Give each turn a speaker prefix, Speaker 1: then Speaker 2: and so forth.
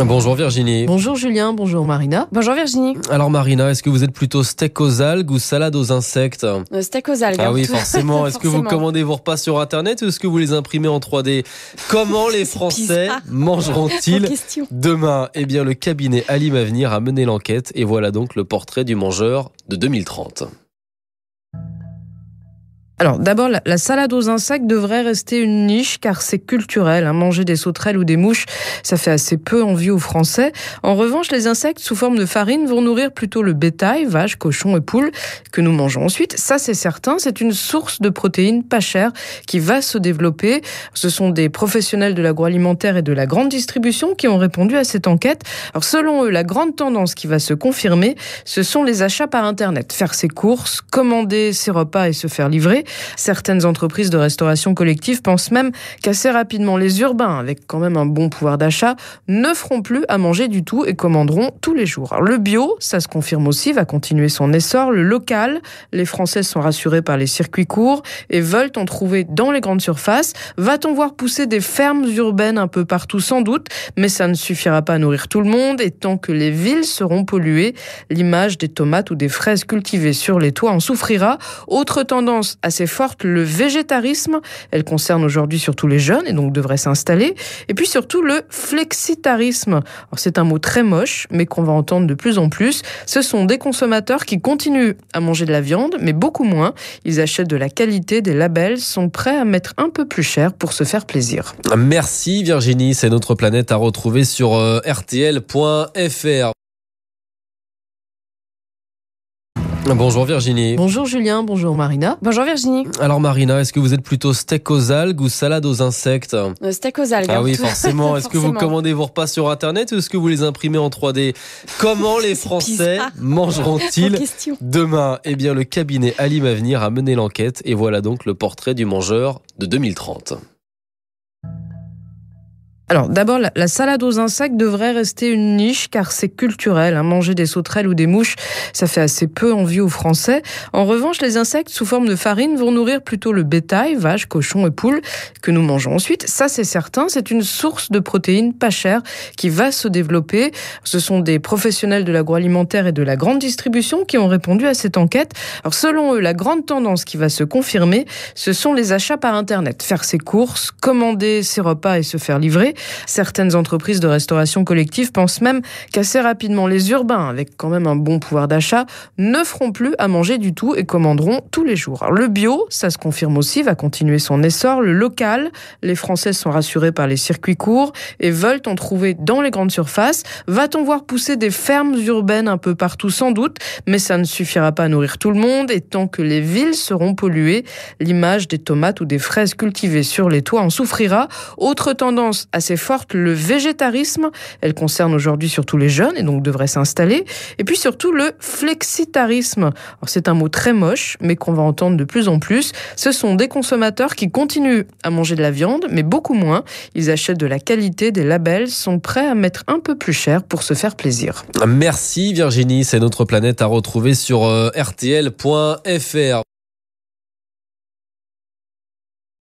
Speaker 1: Bonjour Virginie.
Speaker 2: Bonjour Julien, bonjour Marina.
Speaker 3: Bonjour Virginie.
Speaker 1: Alors Marina, est-ce que vous êtes plutôt steak aux algues ou salade aux insectes?
Speaker 3: Steak aux algues.
Speaker 1: Ah oui, forcément. Est-ce que vous commandez vos repas sur Internet ou est-ce que vous les imprimez en 3D? Comment les Français mangeront-ils demain? Eh bien, le cabinet Alim Avenir a mené l'enquête et voilà donc le portrait du mangeur de 2030.
Speaker 2: Alors d'abord, la salade aux insectes devrait rester une niche car c'est culturel. Manger des sauterelles ou des mouches, ça fait assez peu envie aux Français. En revanche, les insectes sous forme de farine vont nourrir plutôt le bétail, vaches, cochons et poules, que nous mangeons ensuite. Ça, c'est certain, c'est une source de protéines pas chère qui va se développer. Ce sont des professionnels de l'agroalimentaire et de la grande distribution qui ont répondu à cette enquête. Alors selon eux, la grande tendance qui va se confirmer, ce sont les achats par Internet. Faire ses courses, commander ses repas et se faire livrer. Certaines entreprises de restauration collective pensent même qu'assez rapidement, les urbains, avec quand même un bon pouvoir d'achat, ne feront plus à manger du tout et commanderont tous les jours. Alors, le bio, ça se confirme aussi, va continuer son essor. Le local, les Français sont rassurés par les circuits courts et veulent en trouver dans les grandes surfaces. Va-t-on voir pousser des fermes urbaines un peu partout? Sans doute, mais ça ne suffira pas à nourrir tout le monde et tant que les villes seront polluées, l'image des tomates ou des fraises cultivées sur les toits en souffrira. Autre tendance assez forte, le végétarisme. Elle concerne aujourd'hui surtout les jeunes et donc devrait s'installer. Et puis surtout le flexitarisme. Alors, c'est un mot très moche, mais qu'on va entendre de plus en plus. Ce sont des consommateurs qui continuent à manger de la viande, mais beaucoup moins. Ils achètent de la qualité, des labels, sont prêts à mettre un peu plus cher pour se faire plaisir.
Speaker 1: Merci Virginie, c'est Notre Planète à retrouver sur rtl.fr. Bonjour Virginie.
Speaker 2: Bonjour Julien, bonjour Marina.
Speaker 3: Bonjour Virginie.
Speaker 1: Alors Marina, est-ce que vous êtes plutôt steak aux algues ou salade aux insectes?
Speaker 3: Steak aux algues.
Speaker 1: Ah oui, forcément. Est-ce que vous commandez vos repas sur Internet ou est-ce que vous les imprimez en 3D? Comment les Français mangeront-ils demain? Eh bien, le cabinet Alim Avenir a mené l'enquête et voilà donc le portrait du mangeur de 2030.
Speaker 2: Alors d'abord, la salade aux insectes devrait rester une niche car c'est culturel. Manger des sauterelles ou des mouches, ça fait assez peu envie aux Français. En revanche, les insectes sous forme de farine vont nourrir plutôt le bétail, vaches, cochons et poules, que nous mangeons ensuite. Ça, c'est certain, c'est une source de protéines pas chère qui va se développer. Ce sont des professionnels de l'agroalimentaire et de la grande distribution qui ont répondu à cette enquête. Alors selon eux, la grande tendance qui va se confirmer, ce sont les achats par Internet. Faire ses courses, commander ses repas et se faire livrer. Certaines entreprises de restauration collective pensent même qu'assez rapidement, les urbains, avec quand même un bon pouvoir d'achat, ne feront plus à manger du tout et commanderont tous les jours. Alors, le bio, ça se confirme aussi, va continuer son essor. Le local, les Français sont rassurés par les circuits courts et veulent en trouver dans les grandes surfaces. Va-t-on voir pousser des fermes urbaines un peu partout? Sans doute, mais ça ne suffira pas à nourrir tout le monde et tant que les villes seront polluées, l'image des tomates ou des fraises cultivées sur les toits en souffrira. Autre tendance assez forte, le végétarisme. Elle concerne aujourd'hui surtout les jeunes et donc devrait s'installer. Et puis surtout le flexitarisme. Alors, c'est un mot très moche, mais qu'on va entendre de plus en plus. Ce sont des consommateurs qui continuent à manger de la viande, mais beaucoup moins. Ils achètent de la qualité, des labels, sont prêts à mettre un peu plus cher pour se faire plaisir.
Speaker 1: Merci Virginie, c'est Notre Planète à retrouver sur rtl.fr.